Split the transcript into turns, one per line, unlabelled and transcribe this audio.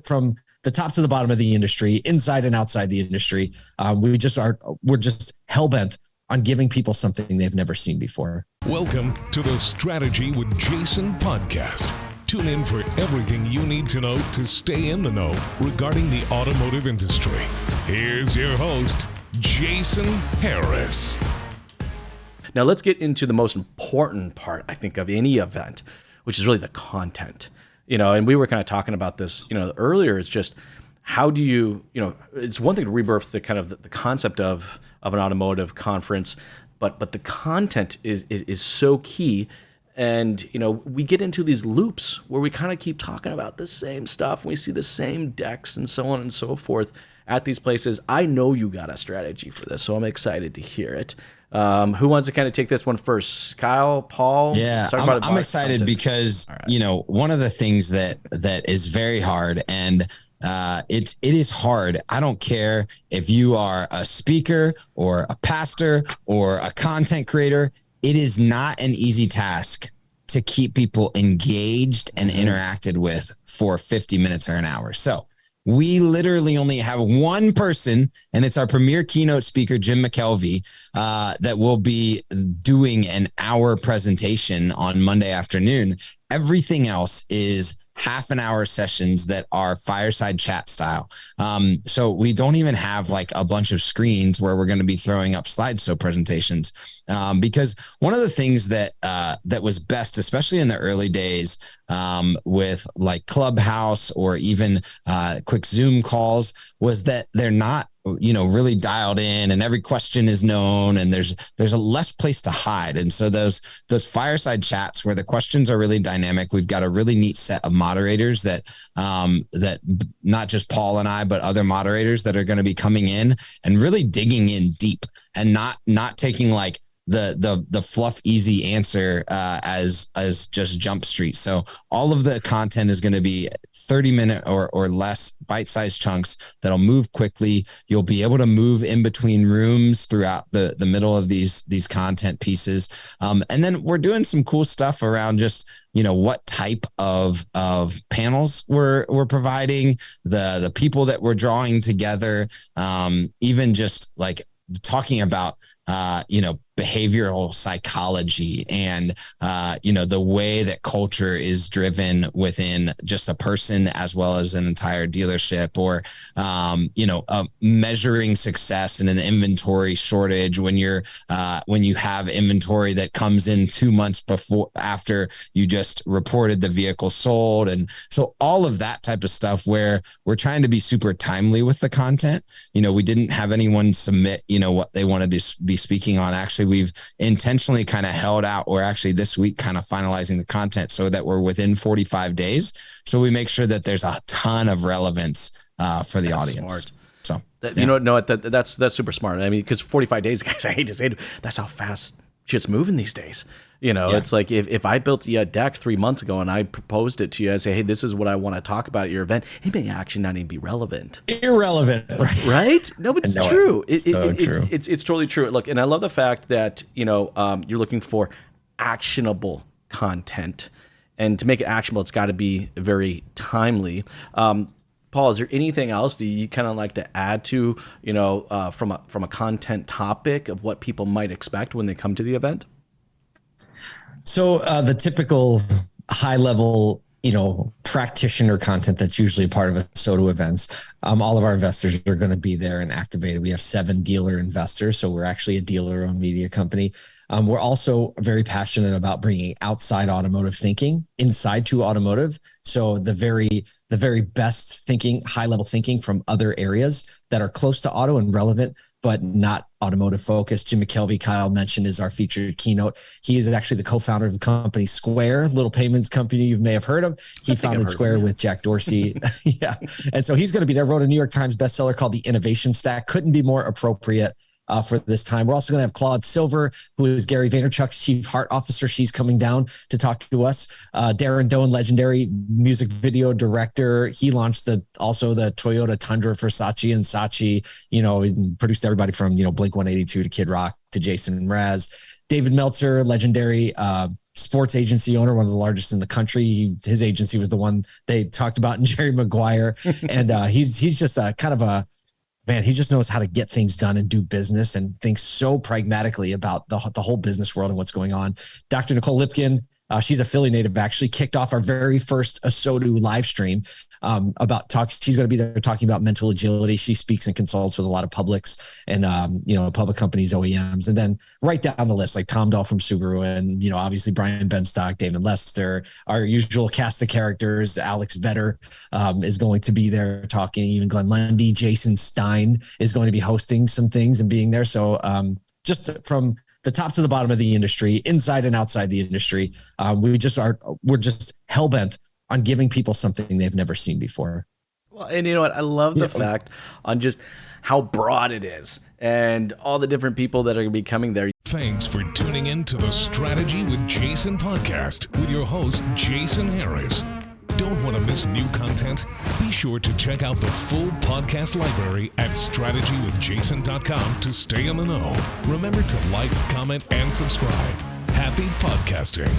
from the top to the bottom of the industry, inside and outside the industry. We're just hell-bent on giving people something they've never seen before.
Welcome to the Strategy with Jason podcast. Tune in for everything you need to know to stay in the know regarding the automotive industry. Here's your host, Jason Harris.
Now let's get into the most important part, I think, of any event, which is really the content. And we were kind of talking about this, earlier. It's just, how do you, it's one thing to rebirth the kind of the concept of an automotive conference, but the content is so key. And, we get into these loops where we kind of keep talking about the same stuff. And we see the same decks and so on and so forth at these places. I know you got a strategy for this, so I'm excited to hear it. Who wants to kind of take this one first? Kyle, Paul?
Yeah, I'm excited because, one of the things that is very hard, and it is hard. I don't care if you are a speaker or a pastor or a content creator. It is not an easy task to keep people engaged and interacted with for 50 minutes or an hour. So we literally only have one person, and it's our premier keynote speaker, Jim McKelvey, that will be doing an hour presentation on Monday afternoon. Everything else is half an hour sessions that are fireside chat style. So we don't even have like a bunch of screens where we're going to be throwing up slideshow presentations. Because one of the things that was best, especially in the early days, with like Clubhouse or even quick Zoom calls, was that they're not really dialed in, and every question is known, and there's a less place to hide. And so those fireside chats where the questions are really dynamic, we've got a really neat set of moderators that not just Paul and I, but other moderators that are going to be coming in and really digging in deep, and not taking like the fluff easy answer as just Jump Street. So all of the content is going to be 30-minute or less bite-sized chunks that'll move quickly. You'll be able to move in between rooms throughout the middle of these content pieces. And then we're doing some cool stuff around just what type of panels we're providing, the people that we're drawing together, even just like talking about behavioral psychology and the way that culture is driven within just a person as well as an entire dealership, or measuring success in an inventory shortage when you have inventory that comes in 2 months after you just reported the vehicle sold. And so all of that type of stuff where we're trying to be super timely with the content. We didn't have anyone submit what they wanted to be speaking on. Actually, we've intentionally kind of held out. We're actually this week kind of finalizing the content so that we're within 45 days. So we make sure that there's a ton of relevance for the audience.
Smart. So that's super smart. I mean, because 45 days, guys, I hate to say it, that's how fast shit's moving these days. It's like if I built you a deck 3 months ago and I proposed it to you, I say, hey, this is what I want to talk about at your event, it may actually not even be relevant.
Irrelevant.
Right? No, but it's true.
True.
It's totally true. Look, and I love the fact that, you're looking for actionable content. And to make it actionable, it's got to be very timely. Paul, is there anything else that you kind of like to add to, from a content topic of what people might expect when they come to the event?
So the typical high level, practitioner content that's usually part of ASOTU events. All of our investors are going to be there and activated. We have 7 dealer investors. So we're actually a dealer-owned media company. We're also very passionate about bringing outside automotive thinking inside to automotive. So the very best thinking, high level thinking from other areas that are close to auto and relevant, but not automotive focused. Jim McKelvey, Kyle mentioned, is our featured keynote. He is actually the co-founder of the company Square, little payments company you may have heard of. He founded Square with Jack Dorsey. Yeah. And so he's going to be there, wrote a New York Times bestseller called The Innovation Stack. Couldn't be more appropriate for this time. We're also going to have Claude Silver, who is Gary Vaynerchuk's chief heart officer. She's coming down to talk to us. Darren Doan, legendary music video director. He launched the Toyota Tundra for Saatchi and Saatchi. You know, he's produced everybody from, Blink 182 to Kid Rock to Jason Mraz. David Meltzer, legendary sports agency owner, one of the largest in the country. His agency was the one they talked about in Jerry Maguire. And he's just a kind of a, man, he just knows how to get things done and do business and thinks so pragmatically about the whole business world and what's going on. Dr. Nicole Lipkin, she's a Philly native, actually kicked off our very first ASOTU live stream she's going to be there talking about mental agility. She speaks and consults with a lot of publics and, public companies, OEMs, and then right down the list, like Tom Dahl from Subaru and, obviously Brian Benstock, David Lester, our usual cast of characters. Alex Vetter is going to be there talking, even Glenn Lundy, Jason Stein is going to be hosting some things and being there. So just from the top to the bottom of the industry, inside and outside the industry, we're just hell-bent on giving people something they've never seen before.
Well, and you know what? I love the fact on just how broad it is and all the different people that are going to be coming there.
Thanks for tuning in to the Strategy with Jason podcast with your host, Jason Harris. Don't want to miss new content? Be sure to check out the full podcast library at strategywithjason.com to stay in the know. Remember to like, comment, and subscribe. Happy podcasting.